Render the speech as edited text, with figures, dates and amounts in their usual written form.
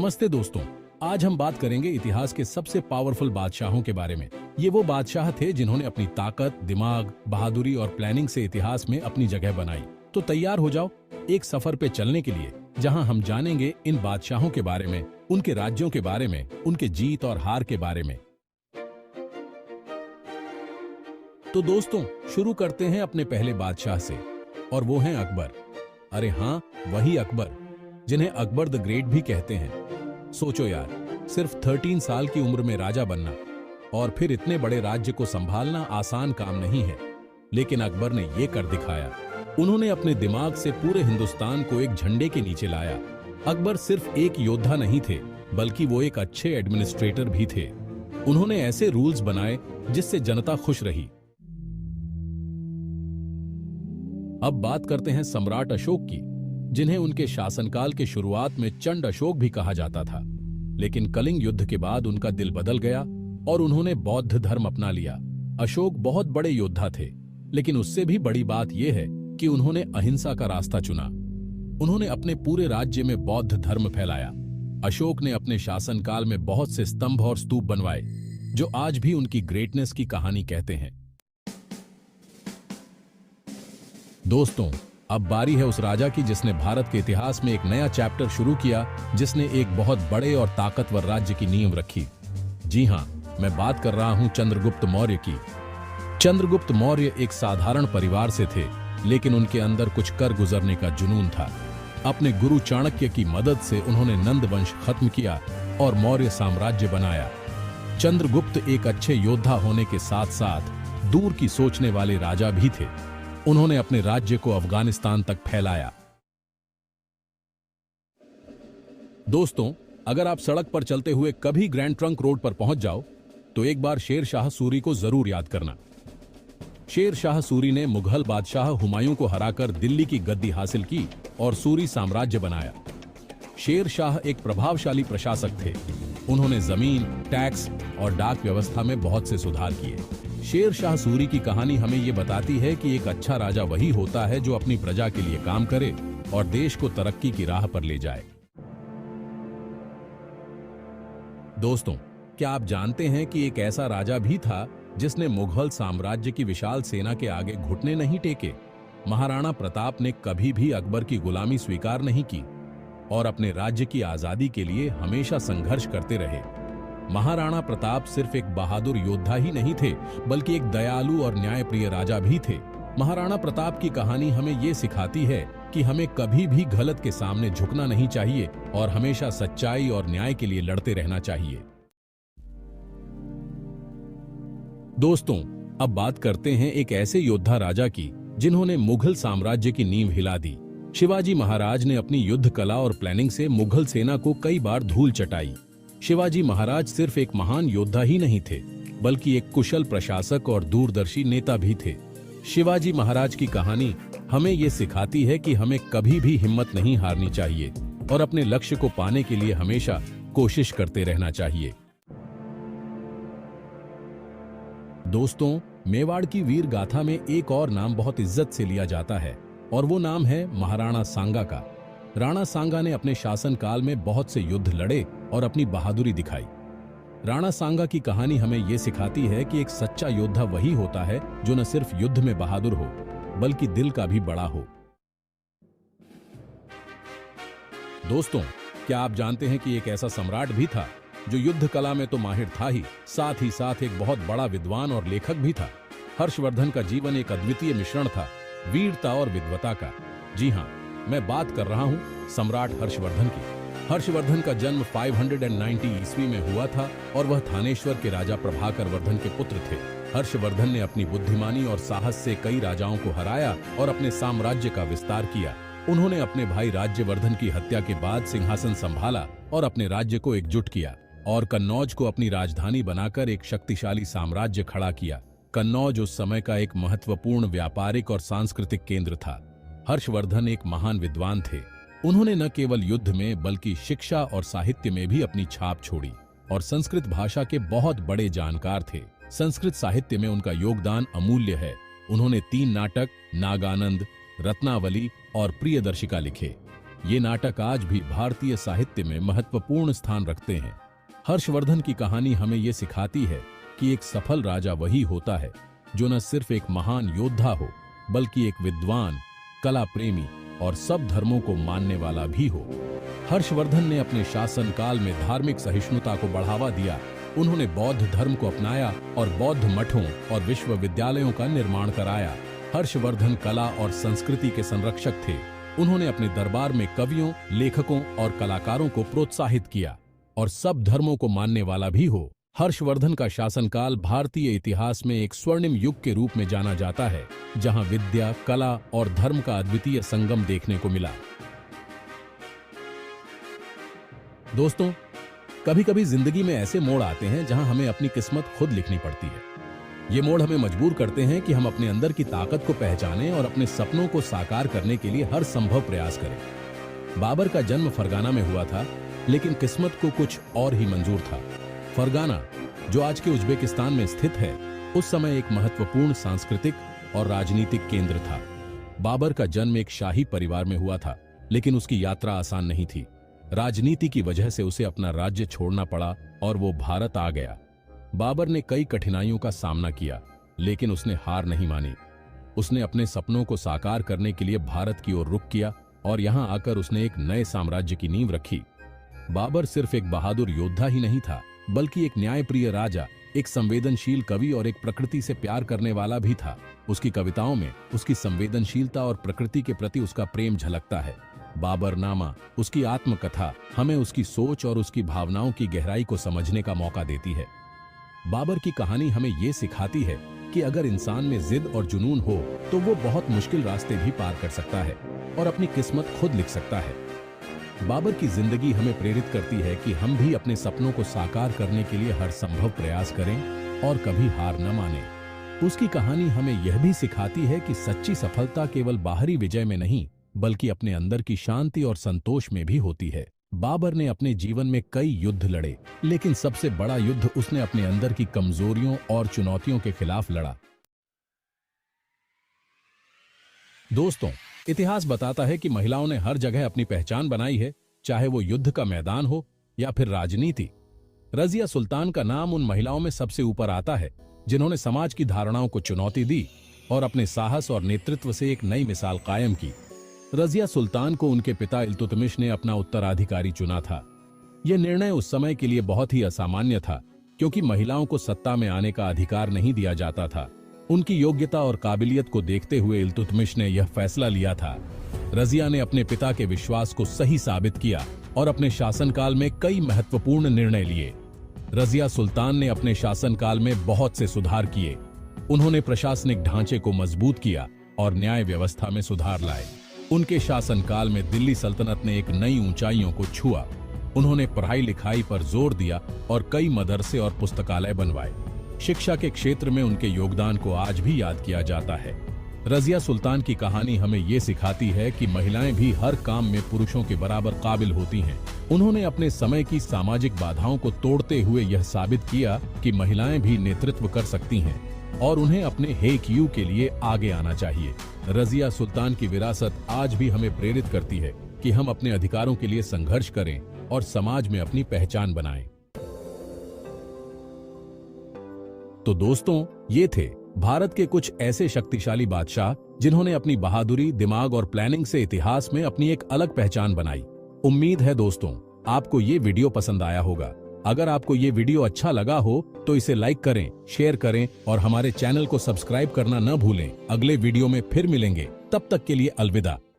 नमस्ते दोस्तों। आज हम बात करेंगे इतिहास के सबसे पावरफुल बादशाहों के बारे में। ये वो बादशाह थे जिन्होंने अपनी ताकत, दिमाग, बहादुरी और प्लानिंग से इतिहास में अपनी जगह बनाई। तो तैयार हो जाओ एक सफर पे चलने के लिए, जहां हम जानेंगे इन बादशाहों के बारे में, उनके राज्यों के बारे में, उनके जीत और हार के बारे में। तो दोस्तों, शुरू करते हैं अपने पहले बादशाह से, और वो हैं अकबर। अरे हाँ, वही अकबर जिन्हें अकबर द ग्रेट भी कहते हैं। सोचो यार, सिर्फ 13 साल की उम्र में राजा बनना और फिर इतने बड़े राज्य को संभालना आसान काम नहीं है। लेकिन अकबर ने ये कर दिखाया। उन्होंने अपने दिमाग से पूरे हिंदुस्तान को एक झंडे के नीचे लाया। अकबर सिर्फ एक योद्धा नहीं थे, बल्कि वो एक अच्छे एडमिनिस्ट्रेटर भी थे। उन्होंने ऐसे रूल्स बनाए जिससे जनता खुश रही। अब बात करते हैं सम्राट अशोक की, जिन्हें उनके शासनकाल के शुरुआत में चंड अशोक भी कहा जाता था। लेकिन कलिंग युद्ध के बाद उनका दिल बदल गया और उन्होंने बौद्ध धर्म अपना लिया। अशोक बहुत बड़े योद्धा थे, लेकिन उससे भी बड़ी बात यह है कि उन्होंने अहिंसा का रास्ता चुना। उन्होंने अपने पूरे राज्य में बौद्ध धर्म फैलाया। अशोक ने अपने शासनकाल में बहुत से स्तंभ और स्तूप बनवाए, जो आज भी उनकी ग्रेटनेस की कहानी कहते हैं। दोस्तों, अब बारी है उस राजा की जिसने भारत के इतिहास में एक नया चैप्टर शुरू किया, जिसने एक बहुत बड़े और ताकतवर राज्य की नींव रखी। जी हां, मैं बात कर रहा हूं चंद्रगुप्त मौर्य की। चंद्रगुप्त मौर्य एक साधारण परिवार से थे, लेकिन उनके अंदर कुछ कर गुजरने का जुनून था। अपने गुरु चाणक्य की मदद से उन्होंने नंद वंश खत्म किया और मौर्य साम्राज्य बनाया। चंद्रगुप्त एक अच्छे योद्धा होने के साथ साथ दूर की सोचने वाले राजा भी थे। उन्होंने अपने राज्य को अफगानिस्तान तक फैलाया। दोस्तों, अगर आप सड़क पर चलते हुए कभी ग्रैंड ट्रंक रोड पर पहुंच जाओ, तो एक बार शेर शाह सूरी को जरूर याद करना। शेर शाह सूरी ने मुगल बादशाह हुमायूं को हराकर दिल्ली की गद्दी हासिल की और सूरी साम्राज्य बनाया। शेर शाह एक प्रभावशाली प्रशासक थे। उन्होंने जमीन, टैक्स और डाक व्यवस्था में बहुत से सुधार किए। शेर शाह सूरी की कहानी हमें ये बताती है कि एक अच्छा राजा वही होता है जो अपनी प्रजा के लिए काम करे और देश को तरक्की की राह पर ले जाए। दोस्तों, क्या आप जानते हैं कि एक ऐसा राजा भी था जिसने मुगल साम्राज्य की विशाल सेना के आगे घुटने नहीं टेके? महाराणा प्रताप ने कभी भी अकबर की गुलामी स्वीकार नहीं की और अपने राज्य की आजादी के लिए हमेशा संघर्ष करते रहे। महाराणा प्रताप सिर्फ एक बहादुर योद्धा ही नहीं थे, बल्कि एक दयालु और न्यायप्रिय राजा भी थे। महाराणा प्रताप की कहानी हमें ये सिखाती है कि हमें कभी भी गलत के सामने झुकना नहीं चाहिए और हमेशा सच्चाई और न्याय के लिए लड़ते रहना चाहिए। दोस्तों, अब बात करते हैं एक ऐसे योद्धा राजा की जिन्होंने मुगल साम्राज्य की नींव हिला दी। शिवाजी महाराज ने अपनी युद्ध कला और प्लानिंग से मुगल सेना को कई बार धूल चटाई। शिवाजी महाराज सिर्फ एक महान योद्धा ही नहीं थे, बल्कि एक कुशल प्रशासक और दूरदर्शी नेता भी थे। शिवाजी महाराज की कहानी हमें ये सिखाती है कि हमें कभी भी हिम्मत नहीं हारनी चाहिए और अपने लक्ष्य को पाने के लिए हमेशा कोशिश करते रहना चाहिए। दोस्तों, मेवाड़ की वीर गाथा में एक और नाम बहुत इज्जत से लिया जाता है, और वो नाम है महाराणा सांगा का। राणा सांगा ने अपने शासनकाल में बहुत से युद्ध लड़े और अपनी बहादुरी दिखाई। राणा सांगा की कहानी हमें यह सिखाती है कि एक सच्चा योद्धा वही होता है जो न सिर्फ युद्ध में बहादुर हो, बल्कि दिल का भी बड़ा हो। दोस्तों, क्या आप जानते हैं कि एक ऐसा सम्राट भी था जो युद्ध कला में तो माहिर था ही साथ एक बहुत बड़ा विद्वान और लेखक भी था। हर्षवर्धन का जीवन एक अद्वितीय मिश्रण था, वीरता और विद्वता का। जी हाँ, मैं बात कर रहा हूँ सम्राट हर्षवर्धन की। हर्षवर्धन का जन्म 590 ईस्वी में हुआ था और वह थानेश्वर के राजा प्रभाकर वर्धन के पुत्र थे। हर्षवर्धन ने अपनी बुद्धिमानी और साहस से कई राजाओं को हराया और अपने साम्राज्य का विस्तार किया। उन्होंने अपने भाई राज्यवर्धन की हत्या के बाद सिंहासन संभाला और अपने राज्य को एकजुट किया और कन्नौज को अपनी राजधानी बनाकर एक शक्तिशाली साम्राज्य खड़ा किया। कन्नौज उस समय का एक महत्वपूर्ण व्यापारिक और सांस्कृतिक केंद्र था। हर्षवर्धन एक महान विद्वान थे। उन्होंने न केवल युद्ध में बल्कि शिक्षा और साहित्य में भी अपनी छाप छोड़ी और संस्कृत भाषा के बहुत बड़े जानकार थे। संस्कृत साहित्य में उनका योगदान अमूल्य है। उन्होंने 3 नाटक, नागानंद, रत्नावली और प्रियदर्शिका लिखे। ये नाटक आज भी भारतीय साहित्य में महत्वपूर्ण स्थान रखते हैं। हर्षवर्धन की कहानी हमें ये सिखाती है कि एक सफल राजा वही होता है जो न सिर्फ एक महान योद्धा हो, बल्कि एक विद्वान, कला प्रेमी और सब धर्मों को मानने वाला भी हो। हर्षवर्धन ने अपने शासनकाल में धार्मिक सहिष्णुता को बढ़ावा दिया। उन्होंने बौद्ध धर्म को अपनाया और बौद्ध मठों और विश्वविद्यालयों का निर्माण कराया। हर्षवर्धन कला और संस्कृति के संरक्षक थे। उन्होंने अपने दरबार में कवियों, लेखकों और कलाकारों को प्रोत्साहित किया और सब धर्मों को मानने वाला भी हो। हर्षवर्धन का शासनकाल भारतीय इतिहास में एक स्वर्णिम युग के रूप में जाना जाता है, जहां विद्या, कला और धर्म का अद्वितीय संगम देखने को मिला। दोस्तों, कभी-कभी जिंदगी में ऐसे मोड़ आते हैं जहां हमें अपनी किस्मत खुद लिखनी पड़ती है। ये मोड़ हमें मजबूर करते हैं कि हम अपने अंदर की ताकत को पहचानें और अपने सपनों को साकार करने के लिए हर संभव प्रयास करें। बाबर का जन्म फरगाना में हुआ था, लेकिन किस्मत को कुछ और ही मंजूर था। फरगाना, जो आज के उज्बेकिस्तान में स्थित है, उस समय एक महत्वपूर्ण सांस्कृतिक और राजनीतिक केंद्र था। बाबर का जन्म एक शाही परिवार में हुआ था, लेकिन उसकी यात्रा आसान नहीं थी। राजनीति की वजह से उसे अपना राज्य छोड़ना पड़ा और वो भारत आ गया। बाबर ने कई कठिनाइयों का सामना किया, लेकिन उसने हार नहीं मानी। उसने अपने सपनों को साकार करने के लिए भारत की ओर रुख किया और यहां आकर उसने एक नए साम्राज्य की नींव रखी। बाबर सिर्फ एक बहादुर योद्धा ही नहीं था, बल्कि एक न्यायप्रिय राजा, एक संवेदनशील कवि और एक प्रकृति से प्यार करने वाला भी था। उसकी कविताओं में उसकी संवेदनशीलता और प्रकृति के प्रति उसका प्रेम झलकता है। बाबरनामा, उसकी आत्मकथा, हमें उसकी सोच और उसकी भावनाओं की गहराई को समझने का मौका देती है। बाबर की कहानी हमें ये सिखाती है कि अगर इंसान में जिद और जुनून हो तो वो बहुत मुश्किल रास्ते भी पार कर सकता है और अपनी किस्मत खुद लिख सकता है। बाबर की जिंदगी हमें प्रेरित करती है कि हम भी अपने सपनों को साकार करने के लिए हर संभव प्रयास करें और कभी हार न मानें। उसकी कहानी हमें यह भी सिखाती है कि सच्ची सफलता केवल बाहरी विजय में नहीं, बल्कि अपने अंदर की शांति और संतोष में भी होती है। बाबर ने अपने जीवन में कई युद्ध लड़े, लेकिन सबसे बड़ा युद्ध उसने अपने अंदर की कमजोरियों और चुनौतियों के खिलाफ लड़ा। दोस्तों, इतिहास बताता है कि महिलाओं ने हर जगह अपनी पहचान बनाई है, चाहे वो युद्ध का मैदान हो या फिर राजनीति। रजिया सुल्तान का नाम उन महिलाओं में सबसे ऊपर आता है जिन्होंने समाज की धारणाओं को चुनौती दी और अपने साहस और नेतृत्व से एक नई मिसाल कायम की। रजिया सुल्तान को उनके पिता इल्तुतमिश ने अपना उत्तराधिकारी चुना था। यह निर्णय उस समय के लिए बहुत ही असामान्य था, क्योंकि महिलाओं को सत्ता में आने का अधिकार नहीं दिया जाता था। उनकी योग्यता और काबिलियत को देखते हुए इल्तुतमिश ने यह फैसला लिया था। रजिया ने अपने पिता के विश्वास को सही साबित किया और अपने शासनकाल में कई महत्वपूर्ण निर्णय लिए। रजिया सुल्तान ने अपने शासनकाल में बहुत से सुधार किए। उन्होंने प्रशासनिक ढांचे को मजबूत किया और न्याय व्यवस्था में सुधार लाए। उनके शासनकाल में दिल्ली सल्तनत ने एक नई ऊंचाइयों को छुआ। उन्होंने पढ़ाई लिखाई पर जोर दिया और कई मदरसे और पुस्तकालय बनवाए। शिक्षा के क्षेत्र में उनके योगदान को आज भी याद किया जाता है। रजिया सुल्तान की कहानी हमें ये सिखाती है कि महिलाएं भी हर काम में पुरुषों के बराबर काबिल होती हैं। उन्होंने अपने समय की सामाजिक बाधाओं को तोड़ते हुए यह साबित किया कि महिलाएं भी नेतृत्व कर सकती हैं और उन्हें अपने हेक यू के लिए आगे आना चाहिए। रजिया सुल्तान की विरासत आज भी हमें प्रेरित करती है कि हम अपने अधिकारों के लिए संघर्ष करें और समाज में अपनी पहचान बनाएं। तो दोस्तों, ये थे भारत के कुछ ऐसे शक्तिशाली बादशाह जिन्होंने अपनी बहादुरी, दिमाग और प्लानिंग से इतिहास में अपनी एक अलग पहचान बनाई। उम्मीद है दोस्तों, आपको ये वीडियो पसंद आया होगा। अगर आपको ये वीडियो अच्छा लगा हो तो इसे लाइक करें, शेयर करें और हमारे चैनल को सब्सक्राइब करना न भूलें। अगले वीडियो में फिर मिलेंगे, तब तक के लिए अलविदा।